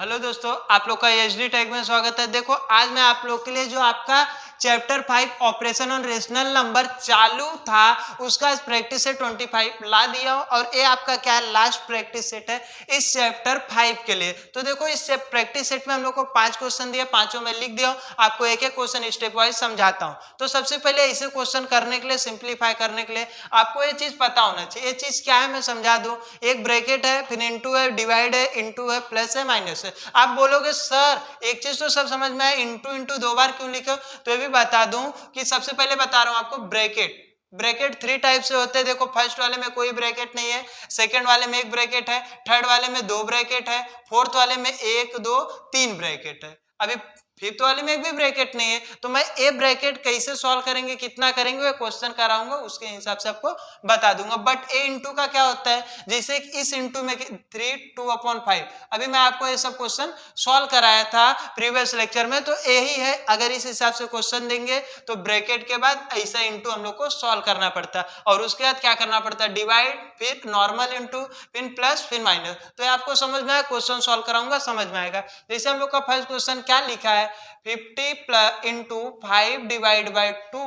Hello दोस्तों, आप लोग का एचडी टैग में स्वागत है। देखो आज मैं आप लोग के लिए जो आपका chapter 5 operation on rational number चालू था उसका प्रैक्टिस सेट 25 ला दिया और ये आपका क्या है, लास्ट प्रैक्टिस सेट है इस चैप्टर 5 के लिए। तो देखो इस प्रैक्टिस सेट में हम लोग को 5 क्वेश्चन दिया, पांचों में लिख दिया। आपको एक एक क्वेश्चन स्टेप वाइज समझाता हूँ। तो सबसे पहले इसे क्वेश्चन करने के लिए, सिंप्लीफाई करने के लिए आपको ये चीज पता होना चाहिए। ये चीज क्या है मैं समझा दूं। एक ब्रैकेट है, फिर इनटू है, डिवाइड है, इनटू है, प्लस है, माइनस है। आप बोलोगे सर एक चीज तो सब समझ में आया, इनटू इनटू दो बार क्यों लिखो? तो ये भी बता दूं कि सबसे पहले बता रहा हूं आपको ब्रैकेट 3 टाइप से होते हैं। देखो फर्स्ट वाले में कोई ब्रैकेट नहीं है, सेकंड वाले में एक ब्रैकेट है, थर्ड वाले में 2 ब्रैकेट है, फोर्थ वाले में 1 2 3 ब्रैकेट है, अभी फिफ्थ वाले में एक भी ब्रैकेट नहीं है। तो मैं ए ब्रैकेट कैसे सॉल्व करेंगे, कितना करेंगे, वो क्वेश्चन कराऊंगा, उसके हिसाब से आपको बता दूंगा। बट ए इंटू का क्या होता है, जैसे इस इंटू में 3 2/5, अभी मैं आपको ये सब क्वेश्चन सॉल्व कराया था प्रीवियस लेक्चर में, तो यही है। अगर इस हिसाब से क्वेश्चन देंगे तो ब्रैकेट के बाद ऐसा इंटू हम लोग को सॉल्व करना पड़ता है, और उसके बाद क्या करना पड़ता है, डिवाइड, फिर नॉर्मल इंटू, फिर प्लस, फिर माइनस। तो आपको समझ में आया, क्वेश्चन सॉल्व कराऊंगा समझ में आएगा। जैसे हम लोग का फर्स्ट क्वेश्चन क्या लिखा है, 50 plus into 5 divide by 2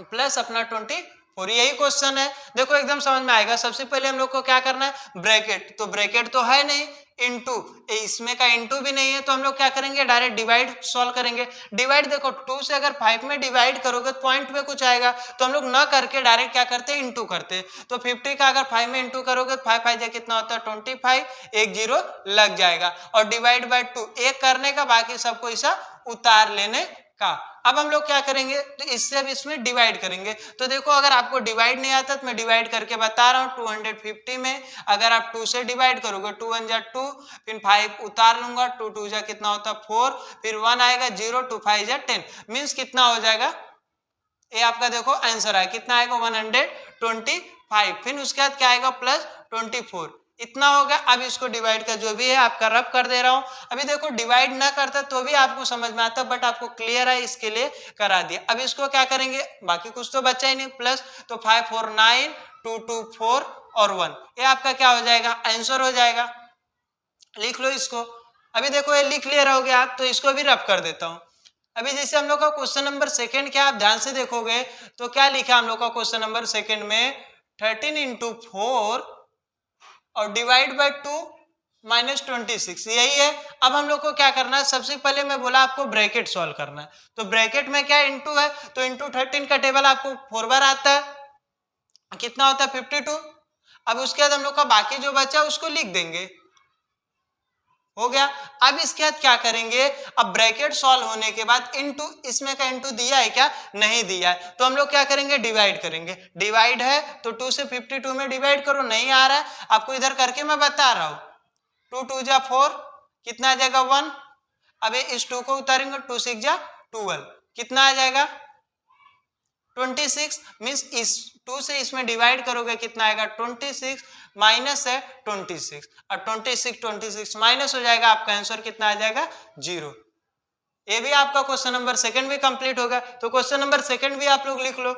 plus अपना 24, यही क्वेश्चन है। देखो एकदम समझ में आएगा। सबसे पहले हम लोग को क्या करना है, ब्रैकेट, तो ब्रैकेट तो है नहीं, इंटू, इसमें का इंटू भी नहीं है, तो हम लोग क्या करेंगे, डायरेक्ट डिवाइड सॉल्व करेंगे। डिवाइड देखो 2 से अगर 5 में डिवाइड करोगे तो पॉइंट में कुछ आएगा, तो हम लोग ना करके डायरेक्ट क्या करते हैं, इंटू करते। तो 50 का अगर 5 में इंटू करोगे तो 5 5 कितना होता है 25, एक जीरो लग जाएगा। और डिवाइड बाय 2 एक करने का, बाकी सबको ऐसा उतार लेने का। अब हम लोग क्या करेंगे, तो इससे अब इसमें डिवाइड करेंगे। तो देखो अगर आपको डिवाइड नहीं आता तो मैं डिवाइड करके बता रहा हूँ। 250 में अगर आप 2 से डिवाइड करोगे, 2 1 जा 2, फिर 5 उतार लूंगा, 2 2 जा कितना होता है 4, फिर 1 आएगा 0, 2 5 जा 10, मीन्स कितना हो जाएगा, ये आपका देखो आंसर है कितना आएगा 125। फिर उसके बाद क्या आएगा, प्लस 24, इतना होगा। अब इसको डिवाइड का जो भी है आपका रब कर दे रहा हूं। अभी देखो डिवाइड ना करता तो भी आपको समझ में आता, बट आपको क्लियर है इसके लिए करा दिया। अब इसको क्या करेंगे, बाकी कुछ तो बचा ही नहीं, प्लस, तो 5 4 9, 2 2 4 और 1, ये आपका क्या हो जाएगा, आंसर हो जाएगा। लिख लो इसको। अभी देखो ये लिख ले रहोगे आप, तो इसको भी रब कर देता हूं। अभी जैसे हम लोग का क्वेश्चन नंबर सेकंड, क्या आप ध्यान से देखोगे तो क्या लिखा हम लोग का क्वेश्चन नंबर सेकंड में, 13 इंटू 4 और डिवाइड बाय 2 माइनस 26, यही है। अब हम लोग को क्या करना है, सबसे पहले मैं बोला आपको ब्रैकेट सॉल्व करना है, तो ब्रैकेट में क्या इंटू है, तो इंटू 13 का टेबल आपको 4 बार आता है, कितना होता है 52। अब उसके बाद हम लोग का बाकी जो बचा उसको लिख देंगे, हो गया। अब इसके बाद क्या करेंगे, अब ब्रैकेट सॉल्व होने के बाद इंटू, इसमें का इंटू दिया है क्या, नहीं दिया है, तो हम लोग क्या करेंगे, डिवाइड करेंगे। डिवाइड है तो 2 से 52 में डिवाइड करो, नहीं आ रहा है आपको इधर करके मैं बता रहा हूं। 2 2 जा 4, कितना आ जाएगा 1। अब इस 2 को उतारेंगे, 2 6 जा 12, कितना आ जाएगा 26, मीन्स इस 2 से इसमें डिवाइड करोगे कितना आएगा 26, माइनस है 26, और 26 माइनस हो जाएगा, आपका आंसर कितना आ जाएगा 0। ये भी आपका क्वेश्चन नंबर सेकंड भी कंप्लीट होगा। तो क्वेश्चन नंबर सेकंड भी आप लोग लिख लो,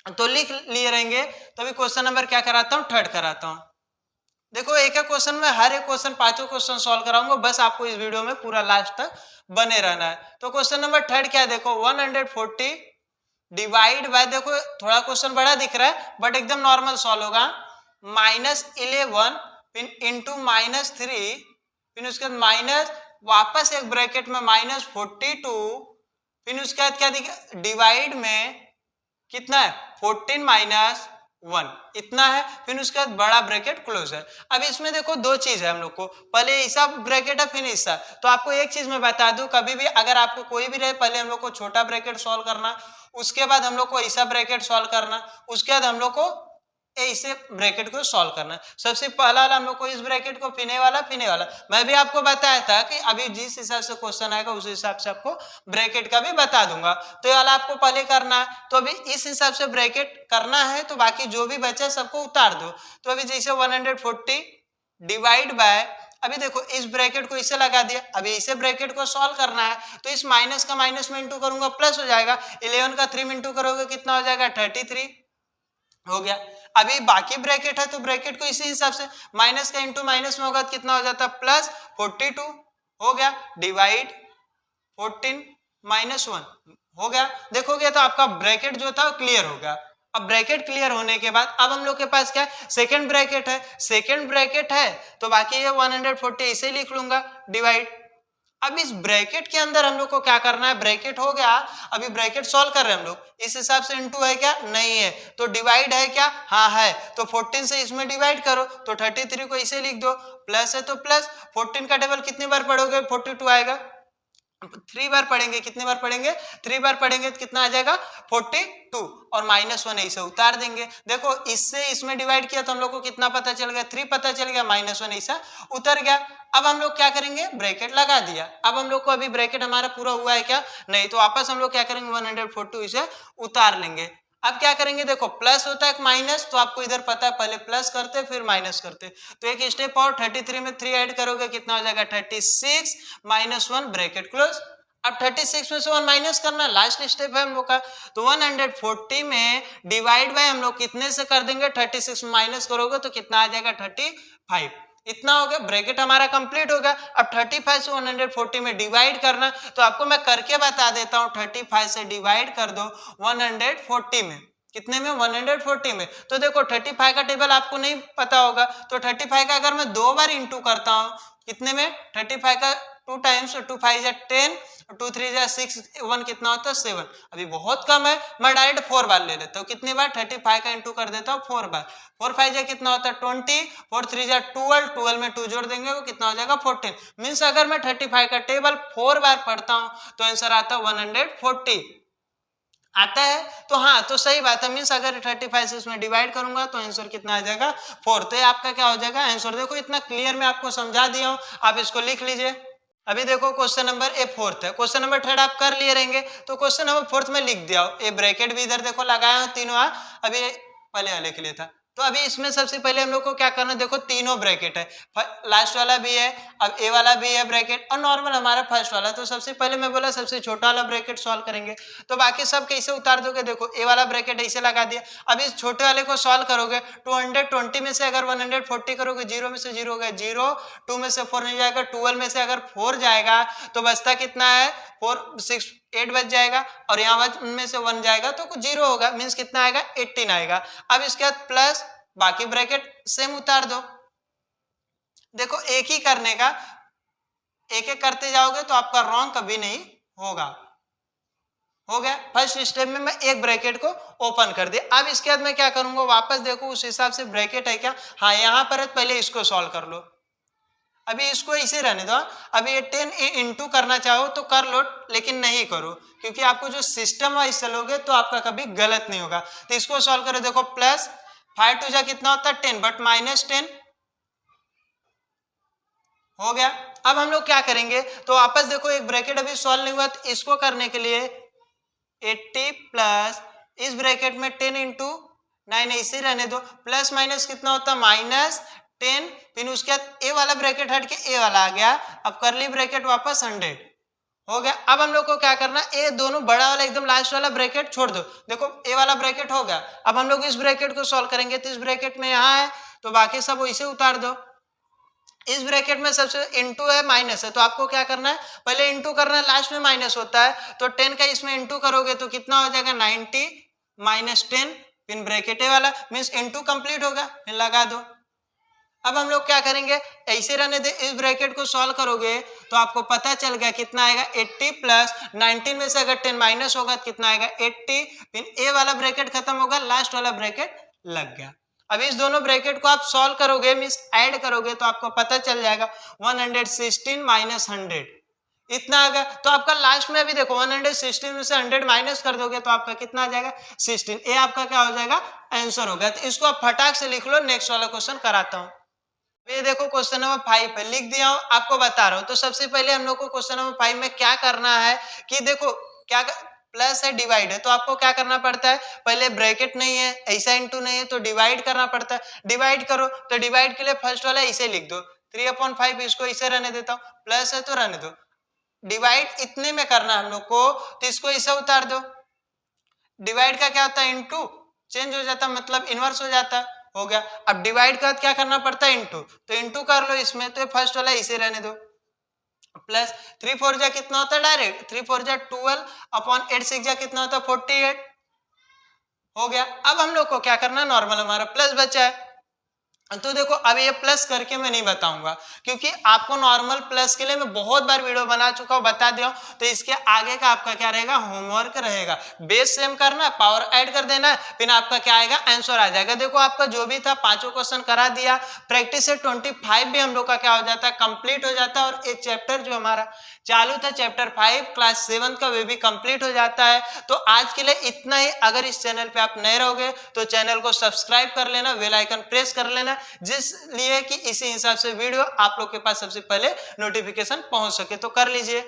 तो लिख लिए रहेंगे। तो अभी क्वेश्चन नंबर क्या कराता हूं, थर्ड कराता हूं। देखो एक एक क्वेश्चन में हर एक क्वेश्चन, पांचों क्वेश्चन सॉल्व कराऊंगा, बस आपको इस वीडियो में पूरा लास्ट तक बने रहना है। तो क्वेश्चन नंबर थर्ड क्या है, देखो 140 डिवाइड बाय, देखो थोड़ा क्वेश्चन बड़ा दिख रहा है बट एकदम नॉर्मल सॉल्व होगा, -11 फिर इंटू -3, फिर उसके बाद माइनस, वापस एक ब्रैकेट में -42, फिर उसके बाद क्या दिखा, डिवाइड में कितना है 14 माइनस 1, इतना है, फिर उसके बाद बड़ा ब्रैकेट क्लोज है। अब इसमें देखो दो चीज है हम लोग को, पहले ऐसा ब्रैकेट है फिर ऐसा। तो आपको एक चीज मैं बता दूं, कभी भी अगर आपको कोई भी रहे, पहले हम लोग को छोटा ब्रैकेट सॉल्व करना, उसके बाद हम लोग को ऐसा ब्रैकेट सॉल्व करना, उसके बाद हम लोग को ऐसे ब्रैकेट को सॉल्व करना। सबसे पहला हम लोग को इस ब्रैकेट को फिने वाला मैं भी आपको बताया था कि अभी जिस हिसाब से क्वेश्चन आएगा उस हिसाब से आपको ब्रैकेट का भी बता दूंगा। तो ये वाला आपको पहले करना है, तो अभी इस हिसाब से ब्रैकेट करना है, तो बाकी जो भी बचा सबको उतार दो। तो अभी जैसे 140 डिवाइड बाय, अभी देखो इस ब्रैकेट को इसे लगा दिया, अभी इसे ब्रैकेट को सॉल्व करना है, तो इस माइनस का माइनस में इंटू करूंगा, प्लस हो जाएगा, 11 का 3 में इंटू करोगे कितना हो जाएगा 33, हो गया। अभी बाकी ब्रैकेट है तो ब्रैकेट को इसी हिसाब से माइनस का इंटू माइनस में होगा तो कितना हो जाता है प्लस 42 हो गया डिवाइड 14 माइनस 1 हो गया। देखोगे तो आपका ब्रैकेट जो था वो क्लियर होगा। अब ब्रैकेट क्लियर होने के बाद अब हम लोग के पास क्या है सेकंड ब्रैकेट है, सेकंड ब्रैकेट है तो बाकी ये 140 इसे लिख लूंगा डिवाइड। अब इस ब्रैकेट के अंदर हम लोग को क्या करना है, ब्रैकेट हो गया, अभी ब्रैकेट सॉल्व कर रहे हैं हम लोग, इस हिसाब से इनटू है क्या नहीं है, तो डिवाइड है क्या हाँ है, तो 14 से इसमें डिवाइड करो तो 33 को इसे लिख दो, प्लस है तो प्लस 14 का टेबल कितनी बार पढ़ोगे 42 आएगा, 3 बार पढ़ेंगे, कितने बार पढ़ेंगे 3 बार पढ़ेंगे तो कितना आ जाएगा 42 और माइनस 1 ऐसे उतार देंगे। देखो इससे इसमें डिवाइड किया तो हम लोग को कितना पता चल गया 3 पता चल गया, माइनस 1 ऐसा उतर गया। अब हम लोग क्या करेंगे ब्रैकेट लगा दिया, अब हम लोग को अभी ब्रैकेट हमारा पूरा हुआ है क्या नहीं, तो वापस हम लोग क्या करेंगे 142 इसे उतार लेंगे। अब क्या करेंगे देखो प्लस होता है माइनस, तो आपको इधर पता है पहले प्लस करते फिर माइनस करते, तो एक स्टेप और 33 में 3 ऐड करोगे कितना हो जाएगा 36 माइनस 1 ब्रैकेट क्लोज। अब 36 में से 1 माइनस करना लास्ट स्टेप है हम लोग का, तो 140 में डिवाइड बाय हम लोग कितने से कर देंगे 36 माइनस करोगे तो कितना आ जाएगा 35, इतना हो गया, ब्रैकेट हमारा कंप्लीट हो गया। अब 35 से 140 में डिवाइड करना, तो आपको मैं करके बता देता हूं, 35 से डिवाइड कर दो 140 में, कितने में 140 में, तो देखो 35 का टेबल आपको नहीं पता होगा, तो 35 का अगर मैं 2 बार इंटू करता हूं कितने में 35 का 2 टाइम्स, 2 5 जा 10, 2 3 जा 6, 1 कितना होता है 7, अभी बहुत कम है, मैं डायरेक्ट 4 बार ले लेता हूँ, कितनी बार 35 का इंटू कर देता हूँ 4 बार, 4 5 जा कितना होता है 20, 4 3 जा 12, 12 में 2 जोड़ देंगे वो कितना हो जाएगा 14, मीन्स अगर मैं 35 का टेबल 4 बार पढ़ता हूँ तो आंसर आता है 140 आता है, तो हाँ तो सही बात है, मीन्स अगर 35 से इसमें डिवाइड करूंगा तो आंसर कितना आ जाएगा 4, तो ये आपका क्या हो जाएगा आंसर। देखो इतना क्लियर मैं आपको समझा दिया हूँ, आप इसको लिख लीजिए। अभी देखो क्वेश्चन नंबर ए फोर्थ है, क्वेश्चन नंबर थर्ड आप कर लिए रहेंगे, तो क्वेश्चन नंबर फोर्थ में लिख दिया हो, ये ब्रैकेट भी इधर देखो लगाया हो तीनों, अभी पहले वाले के लिए था, तो अभी इसमें सबसे पहले हम लोग को क्या करना है, देखो तीनों ब्रैकेट है, लास्ट वाला भी है, अब ए वाला भी है ब्रैकेट और नॉर्मल हमारा फर्स्ट वाला, तो सबसे पहले मैं बोला सबसे छोटा वाला ब्रैकेट सॉल्व करेंगे, तो बाकी सब कैसे उतार दोगे, देखो ए वाला ब्रैकेट ऐसे लगा दिया, अब इस छोटे वाले को सॉल्व करोगे 220 में से अगर 140 करोगे 0 में से 0 हो गया 0, 2 में से 4 नहीं जाएगा, 12 में से अगर 4 जाएगा तो बचता कितना है 4 6 8 बच जाएगा, और यहाँ में से 1 जाएगा तो कुछ 0 होगा, मीन्स कितना आएगा 18 आएगा। अब इसके बाद प्लस बाकी ब्रैकेट सेम उतार दो, देखो एक ही करने का, एक एक करते जाओगे तो आपका रॉन्ग कभी नहीं होगा। हो गया, फर्स्ट स्टेप में मैं एक ब्रैकेट को ओपन कर दिया। अब इसके बाद मैं क्या करूंगा, वापस देखो उस हिसाब से ब्रैकेट है क्या, हाँ यहाँ पर है, पहले इसको सॉल्व कर लो, अभी इसको इसे रहने दो, अभी ये 10 इंटू करना चाहो तो कर लो, लेकिन नहीं करो, क्योंकि आपको जो सिस्टम वाइज चलोगे तो आपका कभी गलत नहीं होगा। तो इसको सॉल्व करो, देखो प्लस 5 टू जा कितना होता है 10, बट माइनस 10 हो गया। अब हम लोग क्या करेंगे, तो वापस देखो एक ब्रैकेट अभी सॉल्व नहीं हुआ, तो इसको करने के लिए 80 प्लस इस ब्रैकेट में 10 इंटू 9 ऐसे रहने दो, प्लस माइनस कितना होता है माइनस 10, फिर उसके बाद ए वाला ब्रैकेट हट के ए वाला आ गया, अब करली ब्रैकेट वापस 100 हो गया। अब हम लोग को क्या करना, ए दोनों बड़ा वाला एकदम लास्ट वाला ब्रैकेट छोड़ दो, देखो ए वाला ब्रैकेट हो गया, अब हम लोग इस ब्रैकेट को सॉल्व करेंगे, तो इस ब्रैकेट में यहाँ है तो बाकी सब वैसे उतार दो, इस ब्रैकेट में सबसे इंटू है माइनस है, तो आपको क्या करना है पहले इंटू करना है, लास्ट में माइनस होता है, तो 10 का इसमें इंटू करोगे तो कितना हो जाएगा 90 माइनस 10, फिर ब्रैकेट वाला मीन्स इंटू कंप्लीट होगा, फिर लगा दो। अब हम लोग क्या करेंगे, ऐसे रहने दे, इस ब्रैकेट को सॉल्व करोगे तो आपको पता चल गया कितना आएगा 80 प्लस 19 में से अगर 10 माइनस होगा तो कितना आएगा 80, फिर ए वाला ब्रैकेट खत्म होगा, लास्ट वाला ब्रैकेट लग गया। अब इस दोनों ब्रैकेट को आप सॉल्व करोगे मीन्स ऐड करोगे तो आपको पता चल जाएगा 116 माइनस 100 इतना आ गया, तो आपका लास्ट में अभी देखो 116 में से 100 माइनस कर दोगे तो आपका कितना आ जाएगा 16, ये आपका क्या हो जाएगा आंसर होगा। तो इसको आप फटाक से लिख लो, नेक्स्ट वाला क्वेश्चन कराता हूँ। ये देखो क्वेश्चन नंबर 5 है, लिख दिया हूँ, आपको बता रहा हूँ। तो सबसे पहले हम लोग को क्वेश्चन नंबर 5 में क्या करना है कि देखो क्या प्लस है डिवाइड है, तो आपको क्या करना पड़ता है, पहले ब्रैकेट नहीं है ऐसा इंटू नहीं है तो डिवाइड करना पड़ता है, डिवाइड करो तो डिवाइड के लिए फर्स्ट वाला इसे लिख दो 3/5, इसको इसे रहने देता हूँ, प्लस है तो रहने दो, डिवाइड इतने में करना हम लोग को, तो इसको इसे उतार दो, डिवाइड का क्या होता है इंटू, चेंज हो जाता मतलब इनवर्स हो जाता, हो गया। अब डिवाइड का क्या करना पड़ता है, इंटू, तो इंटू कर लो इसमें, तो फर्स्ट वाला इसे रहने दो, प्लस 3 4 जा कितना होता है डायरेक्ट, 3 4 जा 12 अपॉन 8 6 जा कितना होता है 48, हो गया। अब हम लोग को क्या करना है, नॉर्मल हमारा प्लस बचा है, तो देखो अब ये प्लस करके मैं नहीं बताऊंगा क्योंकि आपको नॉर्मल प्लस के लिए मैं बहुत बार वीडियो बना चुका हूं, बता दिया हूं, तो इसके आगे का आपका क्या रहेगा, होमवर्क रहेगा। बेस सेम करना है, पावर ऐड कर देना है, फिर आपका क्या आएगा, आंसर आ जाएगा। देखो आपका जो भी था पांचों क्वेश्चन करा दिया, प्रैक्टिस से 25 भी हम लोग का क्या हो जाता है, कंप्लीट हो जाता है। और एक चैप्टर जो हमारा चालू था चैप्टर 5 क्लास 7 का, वे भी कंप्लीट हो जाता है। तो आज के लिए इतना ही। अगर इस चैनल पे आप नए रहोगे तो चैनल को सब्सक्राइब कर लेना, बेल आइकन प्रेस कर लेना, जिस लिए कि इसी हिसाब से वीडियो आप लोग के पास सबसे पहले नोटिफिकेशन पहुंच सके, तो कर लीजिए।